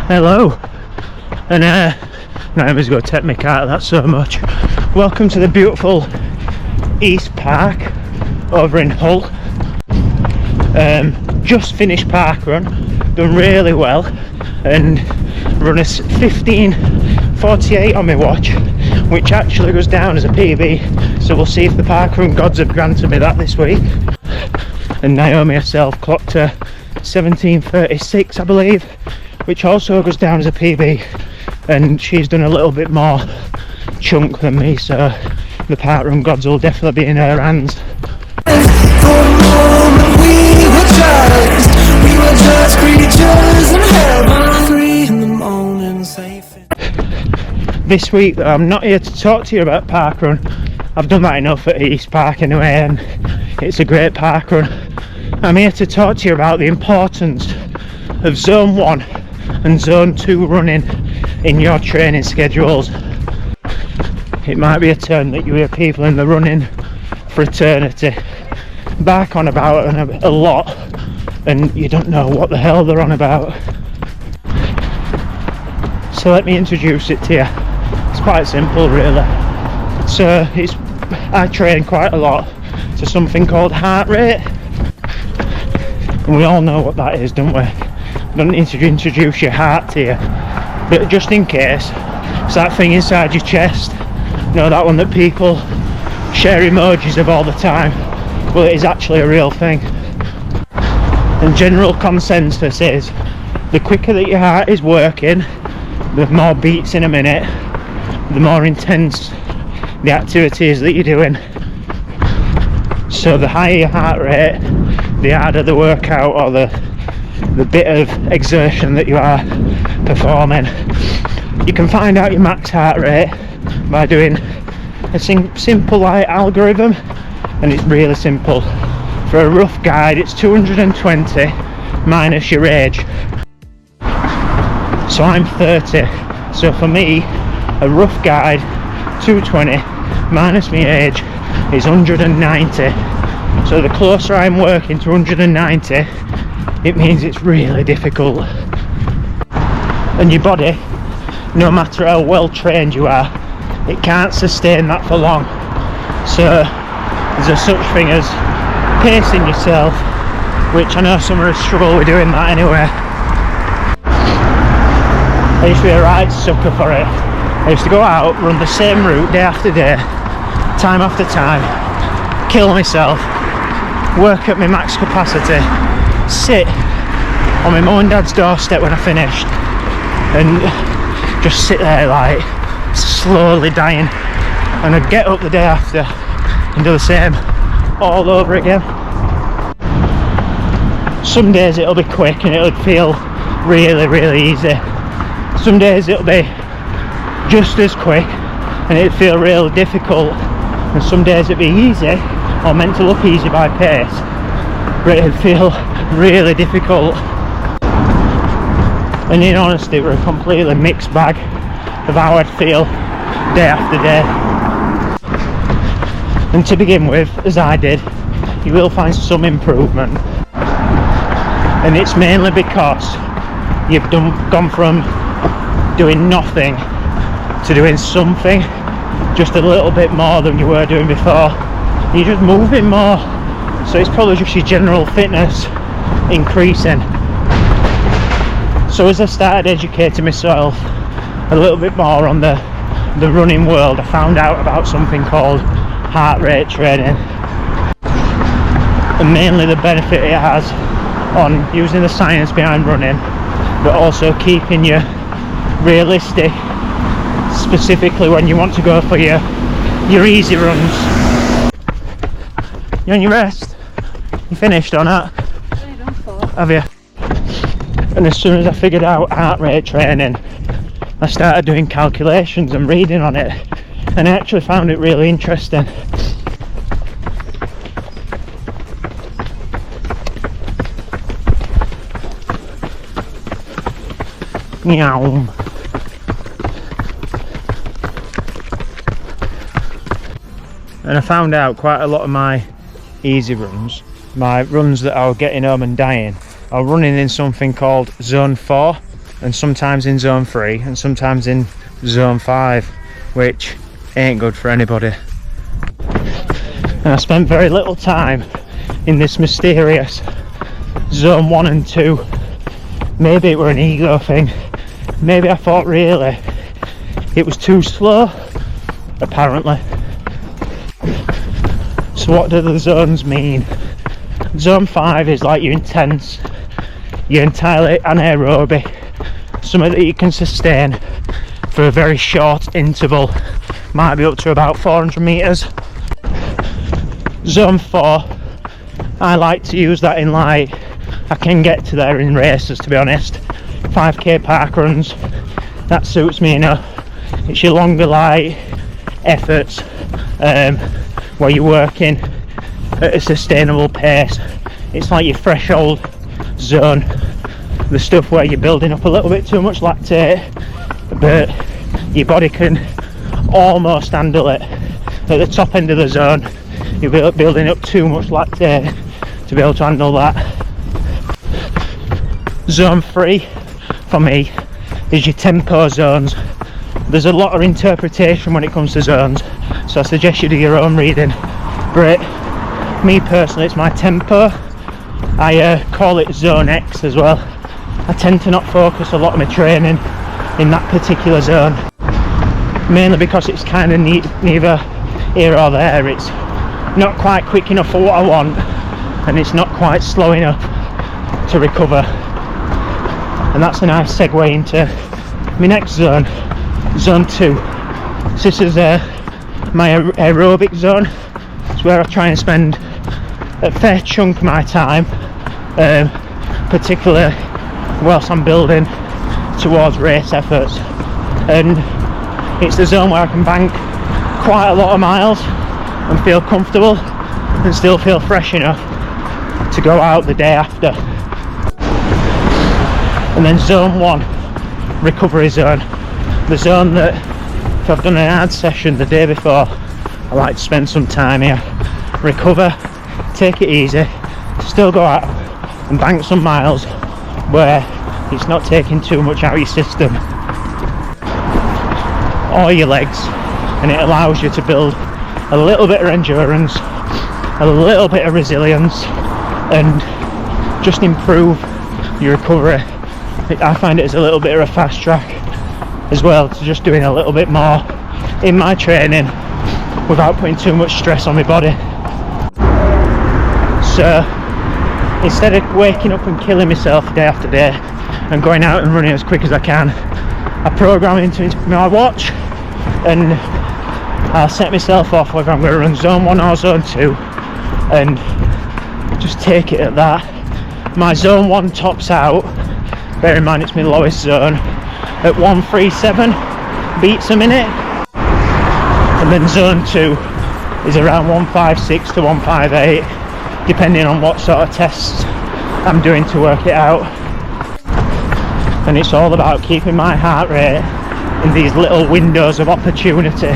Hello, and no, I'm just going to take my car, that's so much. Welcome to the beautiful East Park over in Hull. Just finished Parkrun, done really well, and run a 15:48 on my watch, which actually goes down as a PB, so we'll see if the Parkrun gods have granted me that this week. And Naomi herself clocked a 17:36, I believe, which also goes down as a PB, and she's done a little bit more chunk than me, so the Parkrun gods will definitely be in her hands. This week I'm not here to talk to you about Parkrun. I've done that enough at East Park anyway, and it's a great Parkrun. I'm here to talk to you about the importance of Zone 1 and Zone 2 running in your training schedules. It might be a term that you hear people in the running fraternity back on about a lot, and you don't know what the hell they're on about. So let me introduce it to you. It's quite simple really. So I train quite a lot to something called heart rate, and we all know what that is, don't we? I don't need to introduce your heart to you, but just in case, it's that thing inside your chest, you know, that one that people share emojis of all the time. Well, it is actually a real thing, and general consensus is the quicker that your heart is working, the more beats in a minute, the more intense the activity is that you're doing. So the higher your heart rate, the harder the workout or the bit of exertion that you are performing. You can find out your max heart rate by doing a simple like algorithm, and it's really simple. For a rough guide, it's 220 minus your age. So I'm 30, so for me a rough guide 220 minus my age is 190. So the closer I'm working to 190, it means it's really difficult, and your body, no matter how well trained you are, it can't sustain that for long. So there's a such thing as pacing yourself, which I know some of us struggle with doing that anyway. I used to be a right sucker for it. I used to go out, run the same route day after day, time after time, kill myself, work at my max capacity, sit on my mum and dad's doorstep when I finished, and just sit there like slowly dying, and I'd get up the day after and do the same all over again. Some days it'll be quick and it'll feel really, really easy. Some days it'll be just as quick and it'll feel really difficult, and some days it'll be easy or meant to look easy by pace, but it'll feel really difficult. And in honesty, we're a completely mixed bag of how I'd feel day after day. And to begin with, as I did, you will find some improvement, and it's mainly because you've gone from doing nothing to doing something, just a little bit more than you were doing before. You're just moving more, so it's probably just your general fitness increasing. So as I started educating myself a little bit more on the running world, I found out about something called heart rate training, and mainly the benefit it has on using the science behind running, but also keeping you realistic, specifically when you want to go for your easy runs. You on your rest? You finished or not? I've done 4. Have you? And as soon as I figured out heart rate training, I started doing calculations and reading on it, and I actually found it really interesting. Meow. And I found out quite a lot of my easy runs, my runs that I was getting home and dying, are running in something called Zone 4 and sometimes in zone 3 and sometimes in zone 5, which ain't good for anybody. And I spent very little time in this mysterious zone 1 and 2. Maybe it were an ego thing, maybe I thought really it was too slow, apparently. So what do the zones mean? Zone 5 is like you're intense, you're entirely anaerobic, something that you can sustain for a very short interval, might be up to about 400 metres. Zone 4, I like to use that in like, I can get to there in races, to be honest. 5k parkruns, that suits me enough. It's your longer light efforts where you're working at a sustainable pace. It's like your threshold zone, the stuff where you're building up a little bit too much lactate, but your body can almost handle it. At the top end of the zone, you're building up too much lactate to be able to handle that. Zone 3 for me is your tempo zones. There's a lot of interpretation when it comes to zones, so I suggest you do your own reading. But me personally, it's my tempo. I call it zone X as well. I tend to not focus a lot of my training in that particular zone, mainly because it's kind of neither here or there. It's not quite quick enough for what I want, and it's not quite slow enough to recover. And that's a nice segue into my next zone, zone 2. So this is my aerobic zone. It's where I try and spend a fair chunk of my time, particularly whilst I'm building towards race efforts. And it's the zone where I can bank quite a lot of miles and feel comfortable and still feel fresh enough to go out the day after. And then zone 1, recovery zone, the zone that if I've done an hard session the day before, I like to spend some time here, recover, take it easy, still go out and bank some miles where it's not taking too much out of your system or your legs, and it allows you to build a little bit of endurance, a little bit of resilience, and just improve your recovery. I find it as a little bit of a fast track as well to just doing a little bit more in my training without putting too much stress on my body. So instead of waking up and killing myself day after day and going out and running as quick as I can, I program into my watch and I'll set myself off whether I'm going to run zone 1 or zone 2 and just take it at that. My zone 1 tops out, bear in mind it's my lowest zone, at 137 beats a minute, and then zone 2 is around 156 to 158 depending on what sort of tests I'm doing to work it out. And it's all about keeping my heart rate in these little windows of opportunity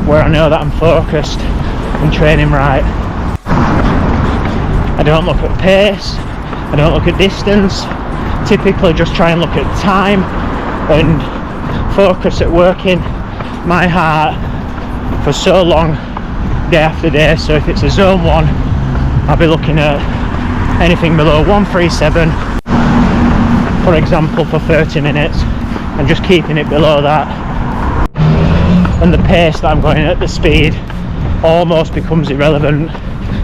where I know that I'm focused and training right. I don't look at pace, I don't look at distance, typically just try and look at time and focus at working my heart for so long day after day. So if it's a zone 1, I'll be looking at anything below 137 for example for 30 minutes and just keeping it below that, and the pace that I'm going at, the speed, almost becomes irrelevant.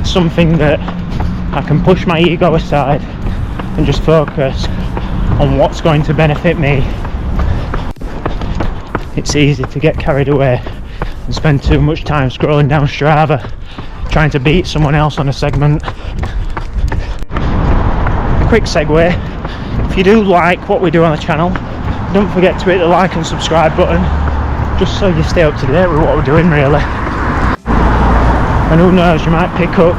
Something that I can push my ego aside and just focus on what's going to benefit me. It's easy to get carried away and spend too much time scrolling down Strava trying to beat someone else on a segment. Quick segue, if you do like what we do on the channel, don't forget to hit the like and subscribe button, just so you stay up to date with what we're doing really. And who knows, you might pick up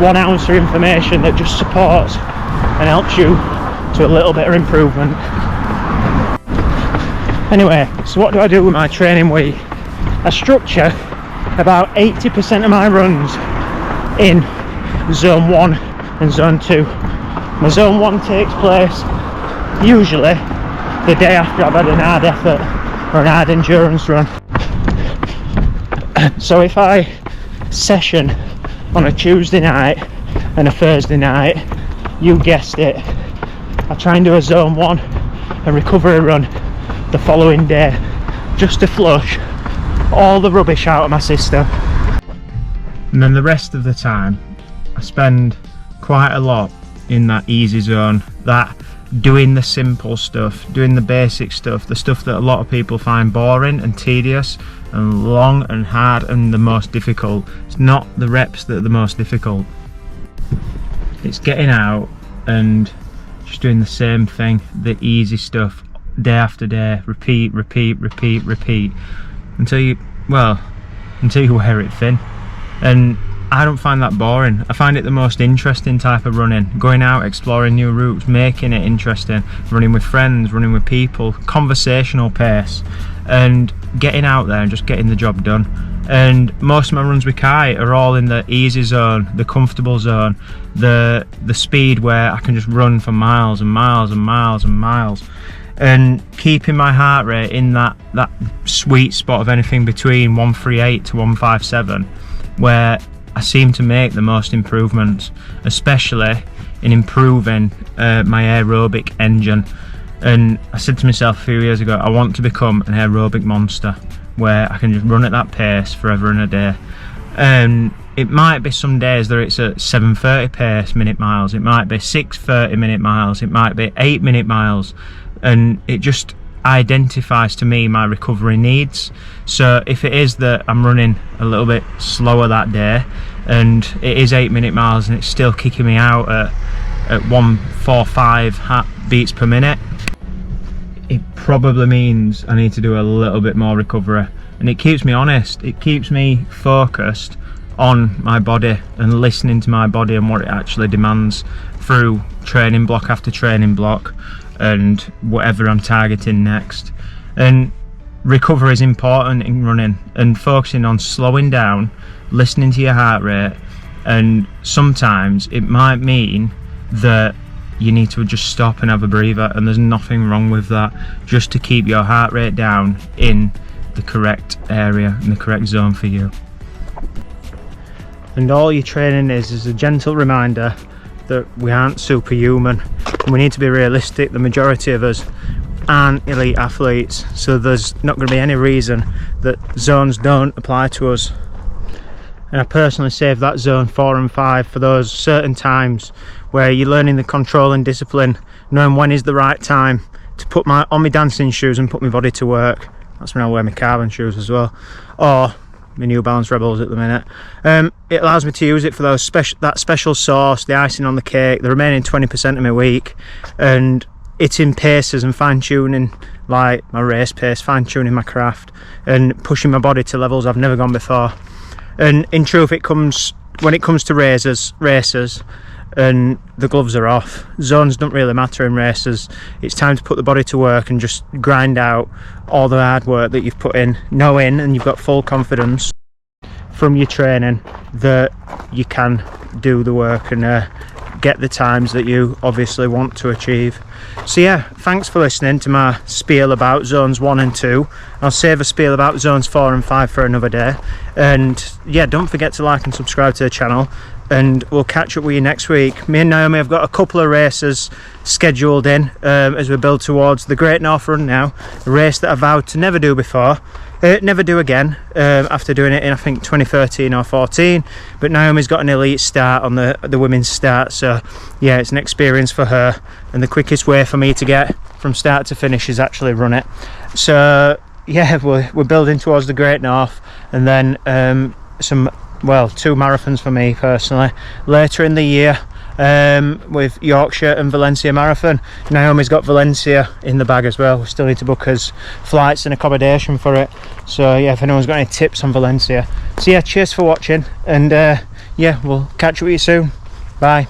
1 ounce of information that just supports and helps you to a little bit of improvement. Anyway, so what do I do with my training week? I structure about 80% of my runs in zone 1 and zone 2. My zone 1 takes place usually the day after I've had an hard effort or an hard endurance run. So if I session on a Tuesday night and a Thursday night, you guessed it, I try and do a zone 1 and recovery run the following day, just to flush all the rubbish out of my system. And then the rest of the time I spend quite a lot in that easy zone, that doing the simple stuff, doing the basic stuff, the stuff that a lot of people find boring and tedious and long and hard and the most difficult. It's not the reps that are the most difficult. It's getting out and just doing the same thing, the easy stuff, day after day, repeat, repeat, repeat, repeat, until you wear it thin. And I don't find that boring. I find it the most interesting type of running. Going out, exploring new routes, making it interesting, running with friends, running with people, conversational pace, and getting out there and just getting the job done. And most of my runs with Kai are all in the easy zone, the comfortable zone, the speed where I can just run for miles and miles and miles and miles, and keeping my heart rate in that sweet spot of anything between 138 to 157, where I seem to make the most improvements, especially in improving my aerobic engine. And I said to myself a few years ago, I want to become an aerobic monster where I can just run at that pace forever and a day. And it might be some days that it's at 7:30 pace minute miles, it might be 6:30 minute miles, it might be 8-minute miles, and it just identifies to me my recovery needs. So if it is that I'm running a little bit slower that day and it is 8-minute miles and it's still kicking me out at 145 beats per minute, it probably means I need to do a little bit more recovery. And it keeps me honest, it keeps me focused on my body and listening to my body and what it actually demands through training block after training block and whatever I'm targeting next. And recovery is important in running, and focusing on slowing down, listening to your heart rate, and sometimes it might mean that you need to just stop and have a breather, and there's nothing wrong with that, just to keep your heart rate down in the correct area, in the correct zone for you. And all your training is a gentle reminder that we aren't superhuman, and we need to be realistic. The majority of us aren't elite athletes, so there's not going to be any reason that zones don't apply to us. And I personally save that zone 4 and 5 for those certain times where you're learning the control and discipline, knowing when is the right time to put on my dancing shoes and put my body to work. That's when I wear my carbon shoes as well, or my New Balance Rebels at the minute. It allows me to use it for that special sauce, the icing on the cake, the remaining 20% of my week, and it's in paces and fine-tuning, like my race pace, fine-tuning my craft and pushing my body to levels I've never gone before. And in truth, when it comes to races and the gloves are off, zones don't really matter in races. It's time to put the body to work and just grind out all the hard work that you've put in, knowing, and you've got full confidence from your training that you can do the work and get the times that you obviously want to achieve. So yeah, thanks for listening to my spiel about zones 1 and 2. I'll save a spiel about zones 4 and 5 for another day. And yeah, don't forget to like and subscribe to the channel, and we'll catch up with you next week. Me and Naomi have got a couple of races scheduled in as we build towards the Great North Run now, a race that I vowed to never do before, never do again, after doing it in I think 2013 or 14. But Naomi's got an elite start on the women's start, so yeah, it's an experience for her, and the quickest way for me to get from start to finish is actually run it. So yeah, we're building towards the Great North, and then 2 marathons for me personally later in the year, with Yorkshire and Valencia Marathon. Naomi's got Valencia in the bag as well. We still need to book us flights and accommodation for it. So yeah, if anyone's got any tips on Valencia. So yeah, cheers for watching, and yeah, we'll catch up with you soon. Bye.